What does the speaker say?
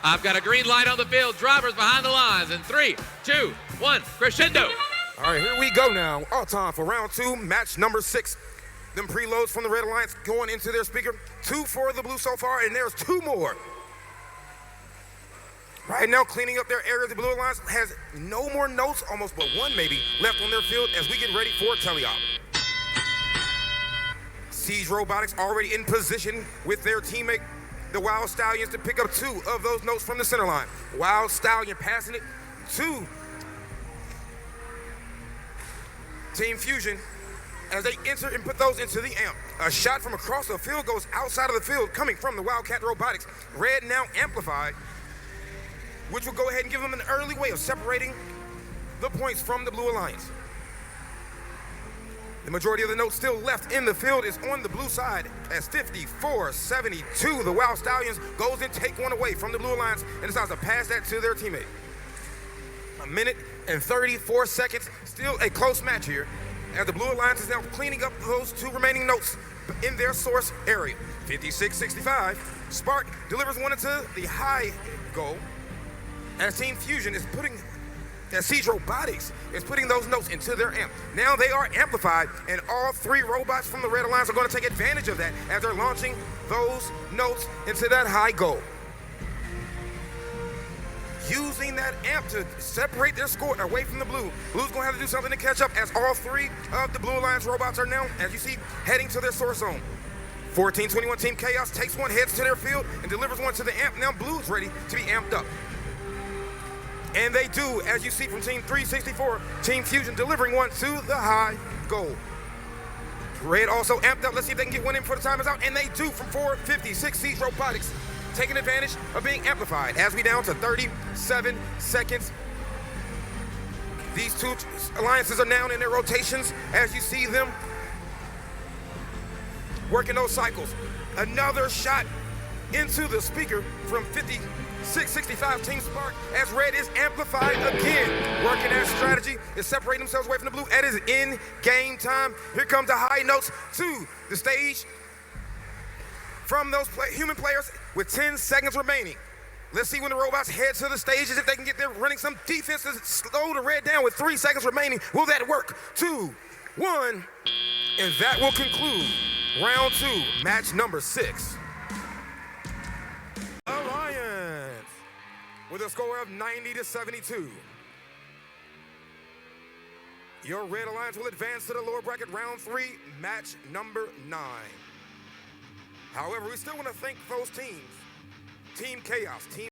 I've got a green light on the field. Drivers behind the lines in 3, 2, 1, crescendo. All right, here we go now. All time for round 2, match number 6. Them preloads from the Red Alliance going into their speaker. 2 for the Blue so far, and there's 2 more. Right now, cleaning up their area, the Blue Alliance has no more notes, almost but 1 maybe, left on their field as we get ready for teleop. Siege Robotics already in position with their teammate, the Wild Stallions, to pick up 2 of those notes from the center line. Wild Stallion passing it to Team Fusion as they enter and put those into the amp. A shot from across the field goes outside of the field coming from the Wildcat Robotics. Red now amplified, which will go ahead and give them an early way of separating the points from the Blue Alliance. The majority of the notes still left in the field is on the blue side as 54-72. The Wild Stallions goes and take one away from the Blue Alliance and decides to pass that to their teammate. 1 minute and 34 seconds, still a close match here as the Blue Alliance is now cleaning up those 2 remaining notes in their source area. 56-65, Spark delivers one into the high goal as Team Fusion is as Siege Robotics is putting those notes into their amp. Now they are amplified, and all 3 robots from the Red Alliance are going to take advantage of that as they're launching those notes into that high goal. Using that amp to separate their score away from the Blue. Blue's going to have to do something to catch up as all 3 of the Blue Alliance robots are now, as you see, heading to their source zone. 14-21 Team Chaos takes one, heads to their field, and delivers one to the amp. Now Blue's ready to be amped up. And they do, as you see from Team 364, Team Fusion delivering one to the high goal. Red also amped up. Let's see if they can get one in before the time is out. And they do from 456 Siege Robotics, taking advantage of being amplified as we down to 37 seconds. These 2 alliances are now in their rotations as you see them working those cycles. Another shot into the speaker from 56-65 Team Spark as Red is amplified again. Working that strategy is separating themselves away from the Blue. It is in game time. Here comes the high notes to the stage from those human players with 10 seconds remaining. Let's see when the robots head to the stages if they can get there running some defense to slow the Red down with 3 seconds remaining. Will that work? 2, 1, and that will conclude round 2, match number 6. Alliance with a score of 90-72. Your Red Alliance will advance to the lower bracket round 3, match number 9. However, we still want to thank those teams. Team Chaos, Team